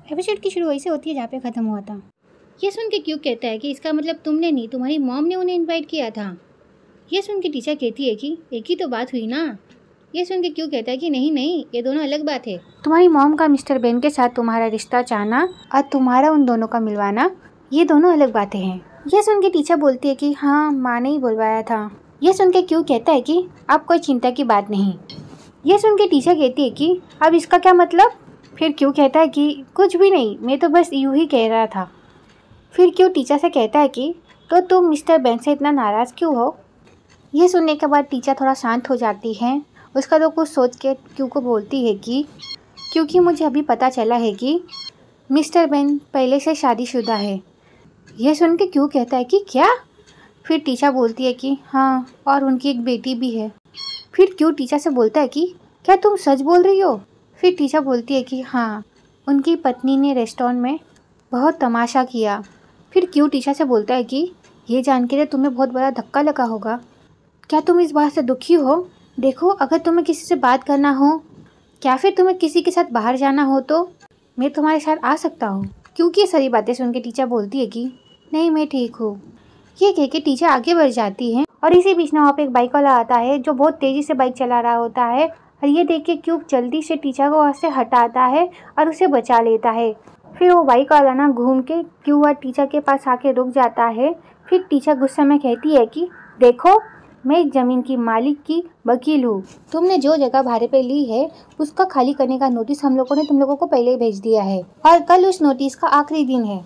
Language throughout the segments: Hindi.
एपिसोड की शुरू वैसे होती है जहाँ पे ख़त्म हुआ था। ये सुन के क्यों कहता है कि इसका मतलब तुमने नहीं, तुम्हारी मॉम ने उन्हें इनवाइट किया था। ये सुन के टीचर कहती है कि एक ही तो बात हुई ना। ये सुन के क्यों कहता है कि नहीं नहीं, ये दोनों अलग बात है। तुम्हारी मॉम का मिस्टर बेन के साथ तुम्हारा रिश्ता चाहना और तुम्हारा उन दोनों का मिलवाना, ये दोनों अलग बातें हैं। ये सुन के टीचर बोलती है कि हाँ, माँ ने ही बुलवाया था। ये सुन के क्यों कहता है कि अब कोई चिंता की बात नहीं। ये सुन के टीचर कहती है कि अब इसका क्या मतलब। फिर क्यों कहता है कि कुछ भी नहीं, मैं तो बस यूं ही कह रहा था। फिर क्यों टीचर से कहता है कि तो तुम मिस्टर बेन से इतना नाराज़ क्यों हो। ये सुनने के बाद टीचर थोड़ा शांत हो जाती है। उसका तो कुछ सोच के क्यों को बोलती है कि क्योंकि मुझे अभी पता चला है कि मिस्टर बेन पहले से शादीशुदा है। यह सुन के क्यों कहता है कि क्या। फिर टीचर बोलती है कि हाँ, और उनकी एक बेटी भी है। फिर क्यों टीचर से बोलता है कि क्या तुम सच बोल रही हो। फिर टीचर बोलती है कि हाँ, उनकी पत्नी ने रेस्टोरेंट में बहुत तमाशा किया। फिर क्यों टीचर से बोलता है कि ये जान के तुम्हें बहुत बड़ा धक्का लगा होगा। क्या तुम इस बात से दुखी हो। देखो, अगर तुम्हें किसी से बात करना हो या फिर तुम्हें किसी के साथ बाहर जाना हो तो मैं तुम्हारे साथ आ सकता हूँ। क्योंकि ये सारी बातें सुन के टीचर बोलती है कि नहीं, मैं ठीक हूँ। ये कह के टीचर आगे बढ़ जाती है और इसी बीच में वहाँ पे एक बाइक वाला आता है जो बहुत तेज़ी से बाइक चला रहा होता है। और ये देख के क्यूब जल्दी से टीचर को वहाँ से हटाता है और उसे बचा लेता है। फिर वो बाइक वाला ना घूम के क्यूब और टीचर के पास आके रुक जाता है। फिर टीचर गुस्से में कहती है कि देखो, मैं इस ज़मीन की मालिक की वकील हूँ। तुमने जो जगह भाड़े पे ली है उसका खाली करने का नोटिस हम लोगों ने तुम लोगों को पहले ही भेज दिया है और कल उस नोटिस का आखिरी दिन है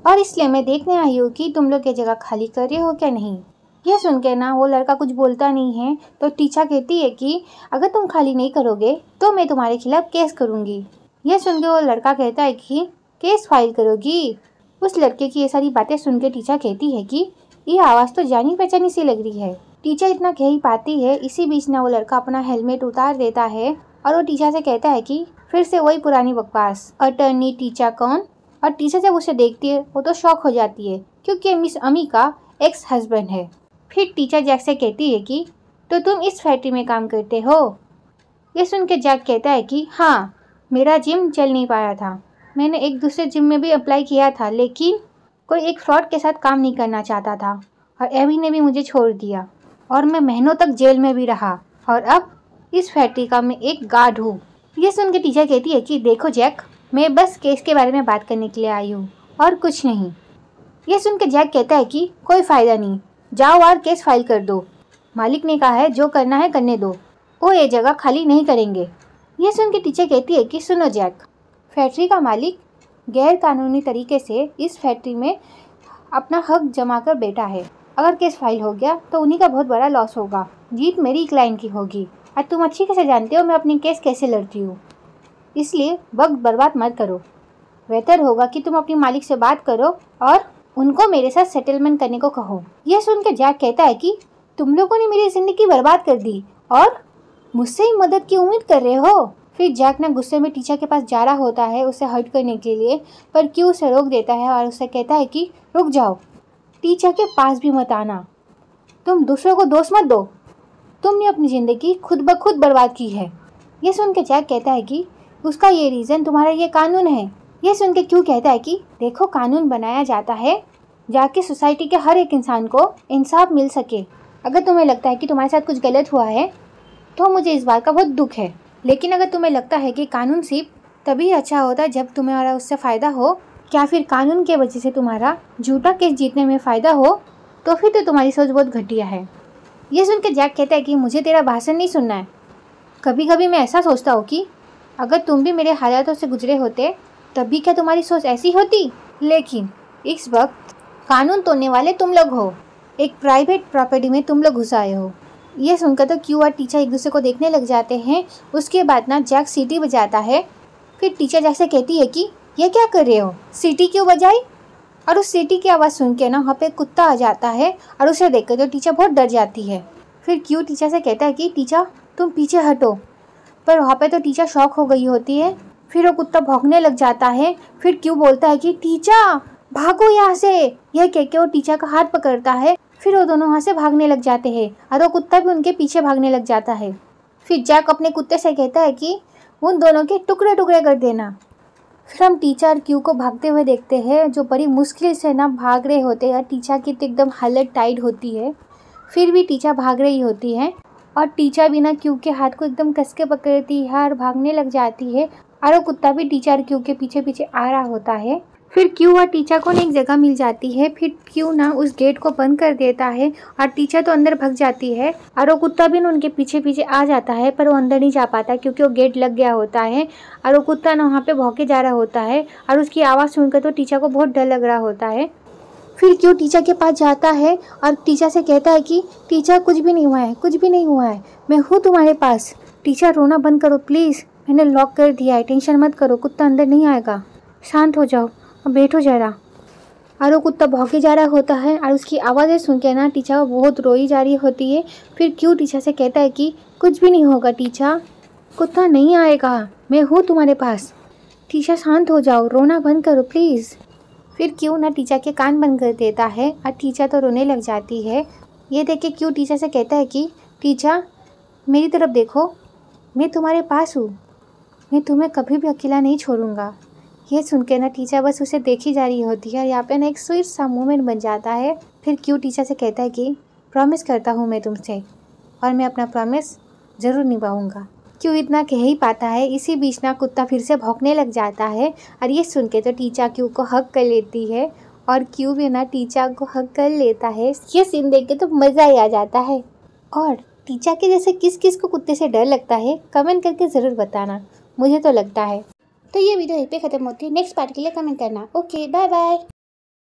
और इसलिए मैं देखने आई हूँ कि तुम लोग ये जगह खाली कर रहे हो क्या नहीं। यह सुन के ना वो लड़का कुछ बोलता नहीं है तो टीचर कहती है कि अगर तुम खाली नहीं करोगे तो मैं तुम्हारे खिलाफ केस करूँगी। यह सुन के वो लड़का कहता है कि केस फाइल करोगी। उस लड़के की ये सारी बातें सुन के टीचर कहती है कि ये आवाज़ तो जानी पहचानी सी लग रही है। टीचर इतना कह ही पाती है, इसी बीच ना वो लड़का अपना हेलमेट उतार देता है और वो टीचर से कहता है कि फिर से वही पुरानी बकवास, अटर्नी टीचर कौन। और टीचर जब उसे देखती है वो तो शॉक हो जाती है क्योंकि मिस अमी का एक्स हस्बैंड है। फिर टीचर जैक से कहती है कि तो तुम इस फैक्ट्री में काम करते हो। ये सुन के जैक कहता है कि हाँ, मेरा जिम चल नहीं पाया था। मैंने एक दूसरे जिम में भी अप्लाई किया था लेकिन कोई एक फ्रॉड के साथ काम नहीं करना चाहता था और एबी ने भी मुझे छोड़ दिया और मैं महीनों तक जेल में भी रहा और अब इस फैक्ट्री का मैं एक गार्ड हूँ। ये सुन के टीचर कहती है कि देखो जैक, मैं बस केस के बारे में बात करने के लिए आई हूँ और कुछ नहीं। ये सुन के जैक कहता है कि कोई फ़ायदा नहीं, जाओ और केस फाइल कर दो। मालिक ने कहा है जो करना है करने दो, वो ये जगह खाली नहीं करेंगे। ये सुन के टीचर कहती है कि सुनो जैक, फैक्ट्री का मालिक गैर कानूनी तरीके से इस फैक्ट्री में अपना हक जमा कर बैठा है। अगर केस फाइल हो गया तो उन्हीं का बहुत बड़ा लॉस होगा। जीत मेरी क्लाइंट की होगी और तुम अच्छी कैसे जानते हो मैं अपनी केस कैसे लड़ती हूँ। इसलिए वक्त बर्बाद मत करो। बेहतर होगा कि तुम अपनी मालिक से बात करो और उनको मेरे साथ सेटलमेंट करने को कहो। यह सुन के जैक कहता है कि तुम लोगों ने मेरी ज़िंदगी बर्बाद कर दी और मुझसे ही मदद की उम्मीद कर रहे हो। फिर जैक ना गुस्से में टीचर के पास जा रहा होता है उसे हर्ट करने के लिए, पर क्यों उसे रोक देता है और उसे कहता है कि रुक जाओ, टीचर के पास भी मत आना। तुम दूसरों को दोष मत दो, तुमने अपनी ज़िंदगी खुद ब खुद बर्बाद की है। ये सुन के जैक कहता है कि उसका ये रीज़न तुम्हारा ये कानून है। ये सुन के क्यों कहता है कि देखो, कानून बनाया जाता है जाके सोसाइटी के हर एक इंसान को इंसाफ मिल सके। अगर तुम्हें लगता है कि तुम्हारे साथ कुछ गलत हुआ है तो मुझे इस बात का बहुत दुख है, लेकिन अगर तुम्हें लगता है कि कानून सिर्फ तभी अच्छा होता है जब तुम्हारा उससे फ़ायदा हो या फिर कानून के वजह से तुम्हारा झूठा केस जीतने में फ़ायदा हो, तो फिर तो तुम्हारी सोच बहुत घटिया है। ये सुन के जैक कहता है कि मुझे तेरा भाषण नहीं सुनना है। कभी कभी मैं ऐसा सोचता हूँ कि अगर तुम भी मेरे हालातों से गुजरे होते तब भी क्या तुम्हारी सोच ऐसी होती। लेकिन इस वक्त कानून तोड़ने वाले तुम लोग हो, एक प्राइवेट प्रॉपर्टी में तुम लोग घुस आए हो। यह सुनकर तो क्यू और टीचर एक दूसरे को देखने लग जाते हैं। उसके बाद ना जैक सीटी बजाता है। फिर टीचर जैक से कहती है कि ये क्या कर रहे हो, सीटी क्यों बजाई। और उस सीटी की आवाज़ सुन के ना वहाँ पे कुत्ता आ जाता है और उसे देखकर तो टीचर बहुत डर जाती है। फिर क्यू टीचर से कहता है कि टीचर तुम पीछे हटो, पर वहाँ पे तो टीचर शॉक हो गई होती है। फिर वो कुत्ता भौंकने लग जाता है। फिर क्यू बोलता है कि टीचर भागो यहाँ से। यह कह के वो टीचर का हाथ पकड़ता है। फिर वो दोनों वहाँ से भागने लग जाते हैं और वो कुत्ता भी उनके पीछे भागने लग जाता है। फिर जैक अपने कुत्ते से कहता है कि उन दोनों के टुकड़े टुकड़े कर देना। फिर हम टीचर क्यू को भागते हुए देखते हैं, जो बड़ी मुश्किल से ना भाग रहे होते हैं। टीचर की तो एकदम हालत टाइट होती है, फिर भी टीचर भाग रही होती है और टीचर भी ना क्यू के हाथ को एकदम कस के पकड़ती है और भागने लग जाती है। और वो कुत्ता भी टीचर क्यू के पीछे पीछे आ रहा होता है। फिर क्यू और टीचर को ना एक जगह मिल जाती है। फिर क्यू ना उस गेट को बंद कर देता है और टीचर तो अंदर भाग जाती है और वो कुत्ता भी ना उनके पीछे पीछे आ जाता है, पर वो अंदर नहीं जा पाता क्योंकि वो गेट लग गया होता है। और वो कुत्ता ना वहाँ पे भौंके जा रहा होता है और उसकी आवाज़ सुनकर तो टीचर को बहुत डर लग रहा होता है। फिर क्यू टीचर के पास जाता है और टीचर से कहता है कि टीचर कुछ भी नहीं हुआ है, कुछ भी नहीं हुआ है, मैं हूँ तुम्हारे पास। टीचर रोना बंद करो प्लीज़, मैंने लॉक कर दिया है, टेंशन मत करो, कुत्ता अंदर नहीं आएगा, शांत हो जाओ, अब बैठो जरा। और वो कुत्ता भौंके जा रहा होता है और उसकी आवाज़ें सुन के ना टीचर बहुत रोई जा रही होती है। फिर क्यू टीचर से कहता है कि कुछ भी नहीं होगा टीचर, कुत्ता नहीं आएगा, मैं हूँ तुम्हारे पास, टीचर शांत हो जाओ, रोना बंद करो प्लीज़। फिर क्यू ना टीचर के कान बंद कर देता है और टीचर तो रोने लग जाती है। ये देख के क्यू टीचर से कहता है कि टीचर मेरी तरफ देखो, मैं तुम्हारे पास हूँ, मैं तुम्हें कभी भी अकेला नहीं छोड़ूंगा। ये सुन के ना टीचर बस उसे देखी जा रही होती है और यहाँ पे ना एक स्वीट सा मोमेंट बन जाता है। फिर क्यू टीचर से कहता है कि प्रॉमिस करता हूँ मैं तुमसे, और मैं अपना प्रॉमिस ज़रूर निभाऊंगा। क्यू इतना कह ही पाता है, इसी बीच ना कुत्ता फिर से भौंकने लग जाता है और ये सुन के तो टीचर क्यू को हग कर लेती है और क्यू भी ना टीचर को हग कर लेता है। ये सीन देख के तो मज़ा ही आ जाता है। और टीचर के जैसे किस किस को कुत्ते से डर लगता है, कमेंट करके ज़रूर बताना, मुझे तो लगता है। तो ये वीडियो यहीं पे ख़त्म होती है, नेक्स्ट पार्ट के लिए कमेंट करना। Okay bye bye.